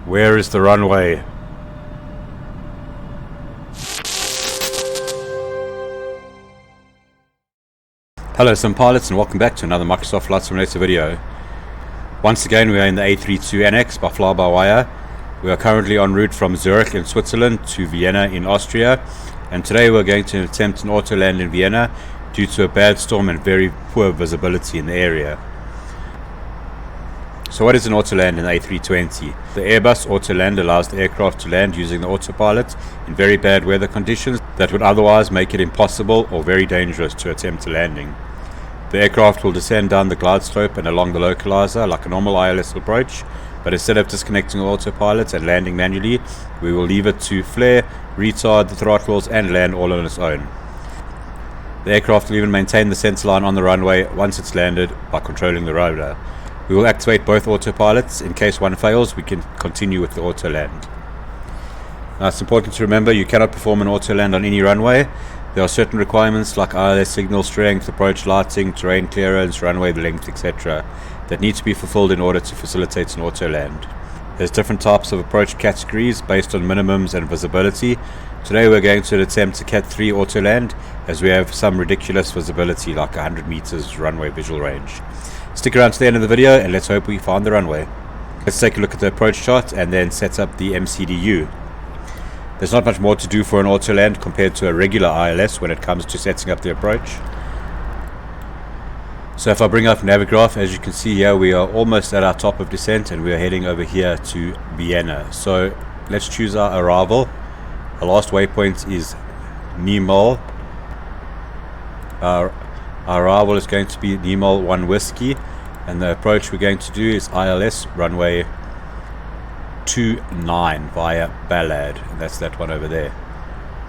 Where is the runway? Hello some pilots and welcome back to another Microsoft Flight Simulator video. Once again we are in the A32nx by FlyByWire. We are currently en route from Zurich in Switzerland to Vienna in Austria, and today we're going to attempt an Autoland in Vienna due to a bad storm and very poor visibility in the area. So what is an Autoland in the A320? The Airbus Autoland allows the aircraft to land using the autopilot in very bad weather conditions that would otherwise make it impossible or very dangerous to attempt a landing. The aircraft will descend down the glide slope and along the localizer like a normal ILS approach, but instead of disconnecting the autopilot and landing manually, we will leave it to flare, retard the throttles and land all on its own. The aircraft will even maintain the centerline on the runway once it's landed by controlling the rotor. We will activate both autopilots. In case one fails, we can continue with the Autoland. Now it's important to remember you cannot perform an Autoland on any runway. There are certain requirements like ILS signal strength, approach lighting, terrain clearance, runway length, etc. that need to be fulfilled in order to facilitate an Autoland. There's different types of approach categories based on minimums and visibility. Today we're going to attempt a CATIII Autoland as we have some ridiculous visibility like 100 meters runway visual range. Stick around to the end of the video and let's hope we find the runway. Let's take a look at the approach chart and then set up the MCDU. There's not much more to do for an Autoland compared to a regular ILS when it comes to setting up the approach. So if I bring up Navigraph, as you can see here, we are almost at our top of descent and we are heading over here to Vienna. So let's choose our arrival. Our last waypoint is Niemöl. Our arrival is going to be Niemöl 1 Whiskey, and the approach we're going to do is ILS runway 29 via Ballad, and that's that one over there.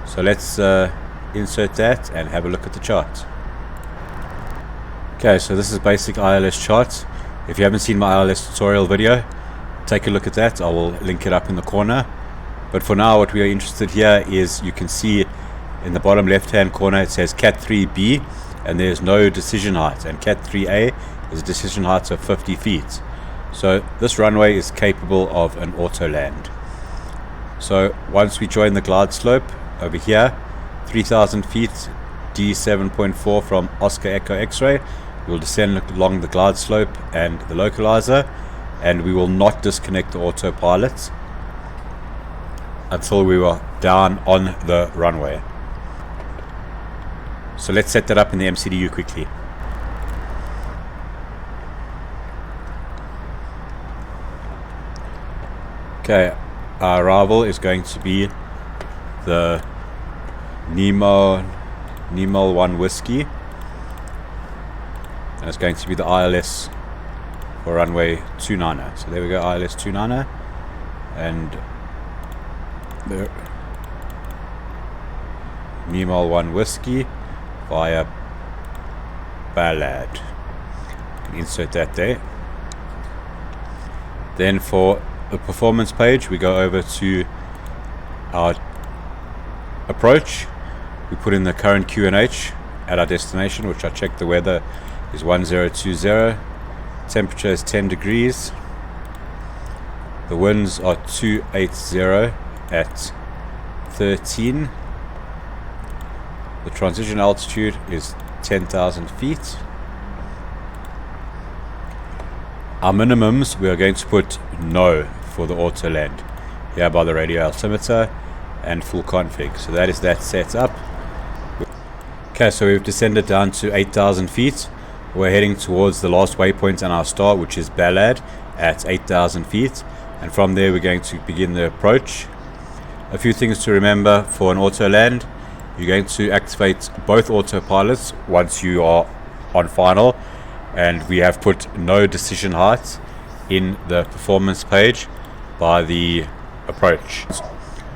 So let's insert that and have a look at the chart. Okay, so this is basic ILS chart. If you haven't seen my ILS tutorial video, take a look at that. I will link it up in the corner. But for now, what we are interested here is you can see in the bottom left hand corner it says CATIII-B, and there's no decision height, and CATIII-A is a decision height of 50 feet. So this runway is capable of an Autoland. So once we join the glide slope over here, 3,000 feet, D7.4 from Oscar Echo X-ray, we'll descend along the glide slope and the localizer, and we will not disconnect the autopilot until we are down on the runway. So let's set that up in the MCDU quickly. Okay, our arrival is going to be the Niemöl 1 Whiskey, and it's going to be the ILS for runway 29. So there we go, ILS 29, and the Niemöl 1 Whiskey via Ballad. Insert that there. Then for the performance page, we go over to our approach. We put in the current QNH at our destination, which I checked the weather is 1020. Temperature is 10 degrees. The winds are 280 at 13. The transition altitude is 10,000 feet. Our minimums, we are going to put no for the Autoland here by the radio altimeter and full config. So that is that set up. Okay, so we've descended down to 8,000 feet. We're heading towards the last waypoint on our star, which is Ballad at 8,000 feet. And from there we're going to begin the approach. A few things to remember for an Autoland. You're going to activate both autopilots once you are on final, and we have put no decision height in the performance page by the approach.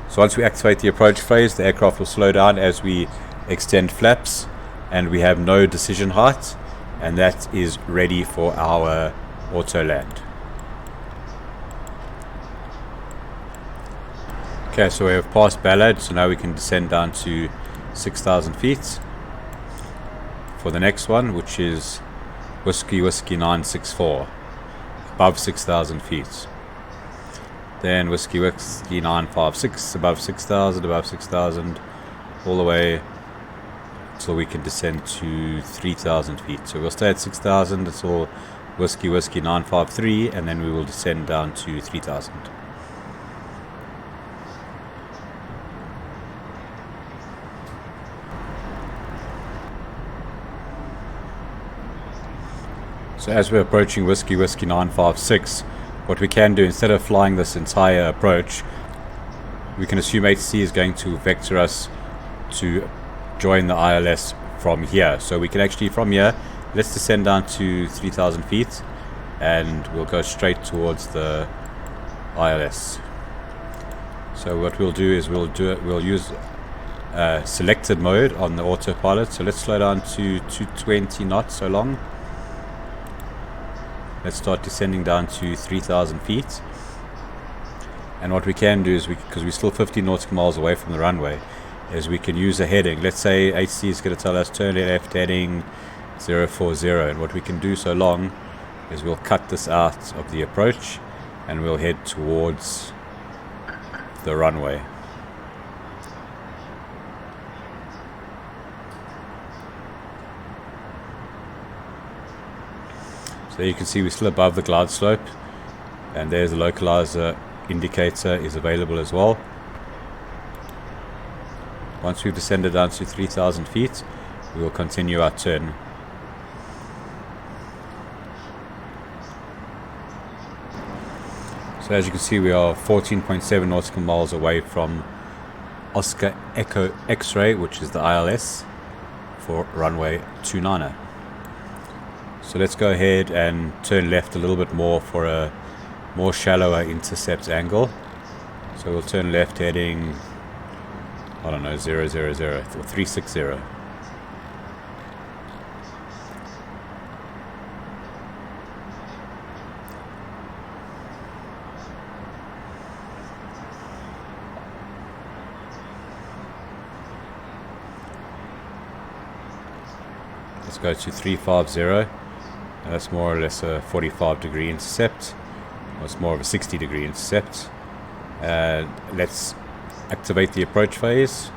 So once we activate the approach phase, the aircraft will slow down as we extend flaps, and we have no decision height, and that is ready for our Autoland. Okay, so we have passed Ballad, so now we can descend down to 6,000 feet for the next one, which is Whiskey 964, above 6,000 feet. Then Whiskey 956 above 6,000, all the way until we can descend to 3,000 feet. So we'll stay at 6,000 until Whiskey 953, and then we will descend down to 3,000. So as we're approaching Whiskey 956, what we can do, instead of flying this entire approach, we can assume HC is going to vector us to join the ILS from here. So we can actually, from here, let's descend down to 3,000 feet and we'll go straight towards the ILS. So what we'll do is we'll use selected mode on the autopilot. So let's slow down to 220 knots so long. Let's start descending down to 3,000 feet. And what we can do is, because we're still 50 nautical miles away from the runway, is we can use a heading. Let's say HC is going to tell us turn left heading 040. And what we can do so long is we'll cut this out of the approach and we'll head towards the runway. So there you can see we're still above the glide slope, and there's the localizer indicator is available as well. Once we've descended down to 3,000 feet, we will continue our turn. So as you can see, we are 14.7 nautical miles away from Oscar Echo X-ray, which is the ILS for runway 29er. So let's go ahead and turn left a little bit more for a more shallower intercept angle. So we'll turn left heading, I don't know, 000 or 360. Let's go to 350. That's more or less a 45-degree intercept. Well, it's more of a 60-degree intercept. Let's activate the approach phase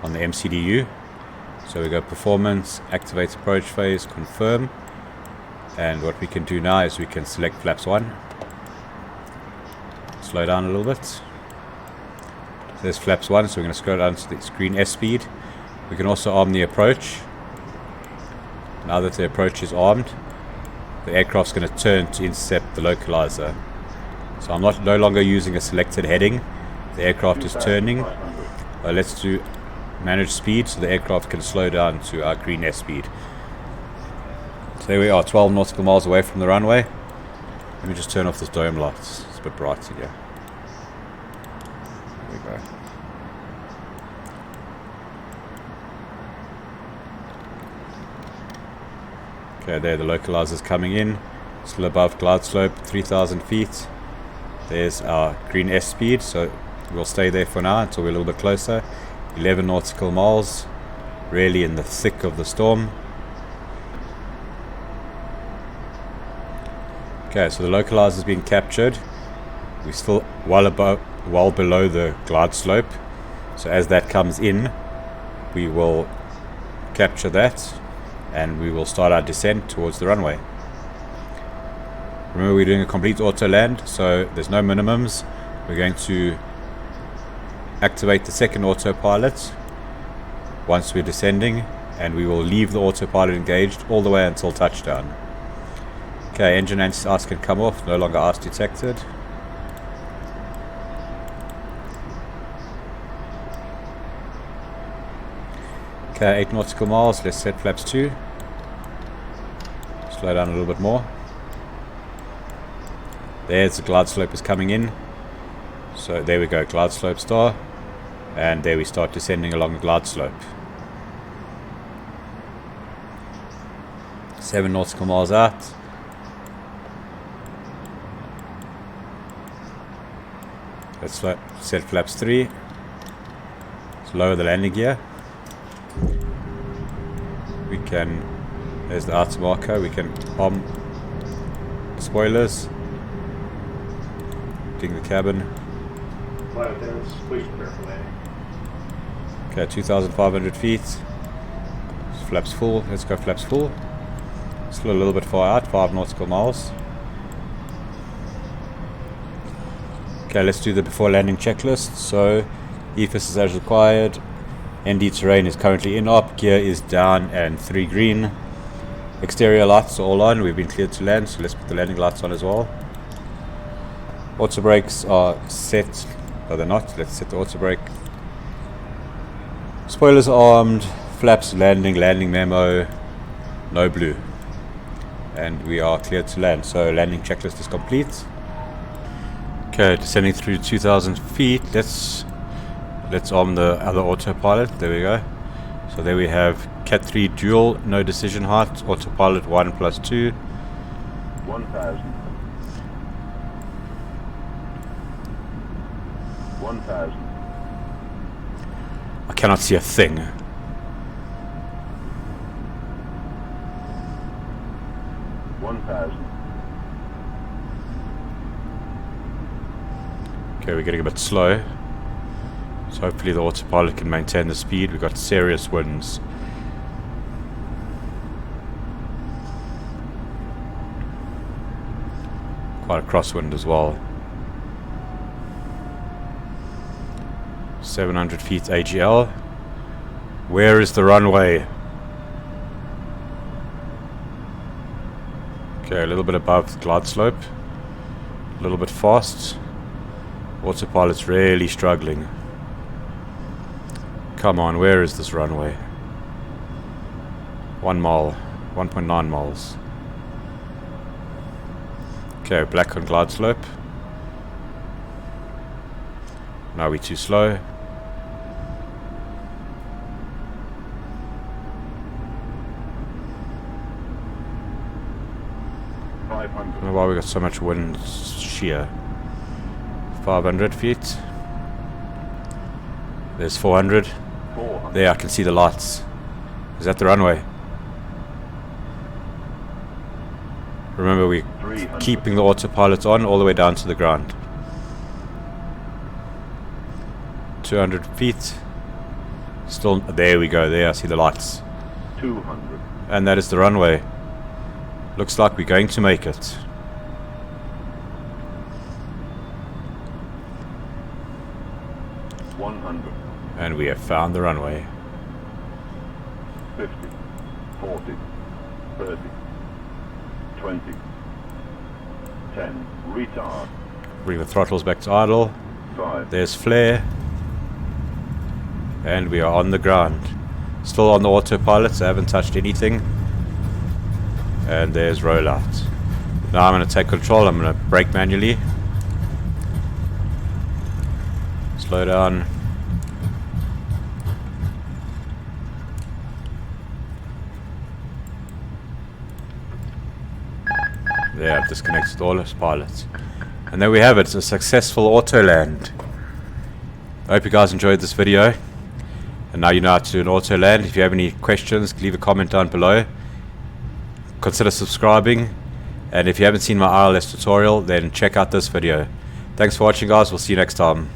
on the MCDU. So we go performance, activate approach phase, confirm. And what we can do now is we can select flaps 1. Slow down a little bit. So there's flaps 1, so we're going to scroll down to the screen S speed. We can also arm the approach. Now that the approach is armed, the aircraft's going to turn to intercept the localizer. So I'm no longer using a selected heading. The aircraft is turning. Let's do manage speed so the aircraft can slow down to our green S speed. So there we are, 12 nautical miles away from the runway. Let me just turn off this dome light. It's a bit bright here. There we go. Okay, there the localizer's coming in, still above glide slope, 3,000 feet. There's our green S speed, so we'll stay there for now until we're a little bit closer. 11 nautical miles, really in the thick of the storm. Okay, so the localizer's being captured. We're still well below the glide slope. So as that comes in, we will capture that, and we will start our descent towards the runway. Remember, we're doing a complete auto land, so there's no minimums. We're going to activate the second autopilot once we're descending, and we will leave the autopilot engaged all the way until touchdown. Okay, engine anti-ice can come off, no longer ice detected. Okay, 8 nautical miles, let's set flaps 2. Slow down a little bit more. There's the glide slope is coming in. So there we go, glide slope star. And there we start descending along the glide slope. 7 nautical miles out. Let's set flaps 3. Let's lower the landing gear. We can, there's the outer marker, we can spoilers, ding the cabin, Flight attendants, please prepare for landing. Okay, 2,500 feet. Flaps full. Let's go flaps full. Still a little bit far out, 5 nautical miles. Okay, let's do the before landing checklist. So, EFIS is as required. ND terrain is currently in op. Gear is down and 3 green. Exterior lights are all on. We've been cleared to land, so let's put the landing lights on as well. Auto brakes are set. No, they're not. Let's set the auto brake. Spoilers armed. Flaps landing. Landing memo. No blue. And we are cleared to land. So landing checklist is complete. Okay, descending through 2,000 feet. Let's arm the other autopilot. There we go. So there we have CATIII dual, no decision height, autopilot 1 plus 2. 1,000. 1,000. I cannot see a thing. 1,000. Okay, we're getting a bit slow. So hopefully the autopilot can maintain the speed. We've got serious winds. Quite a crosswind as well. 700 feet AGL. Where is the runway? Okay, a little bit above the glide slope. A little bit fast. Autopilot's really struggling. Come on, where is this runway? 1 mile, 1.9 miles. Okay, black on glide slope. Now we're too slow. I don't know why we got so much wind shear. 500 feet. There's 400. There, I can see the lights. Is that the runway? Remember, we're keeping the autopilot on all the way down to the ground. 200 feet. Still, there we go. There, I see the lights. 200. And that is the runway. Looks like we're going to make it. And we have found the runway. 50, 40, 30, 20, 10, retard. Bring the throttles back to idle. 5. There's flare. And we are on the ground. Still on the autopilot, so I haven't touched anything. And there's rollout. Now I'm going to take control. I'm going to brake manually. Slow down. There, I've disconnected all those pilots. And there we have it, a successful Autoland. I hope you guys enjoyed this video. And now you know how to do an Autoland. If you have any questions, leave a comment down below. Consider subscribing. And if you haven't seen my ILS tutorial, then check out this video. Thanks for watching, guys. We'll see you next time.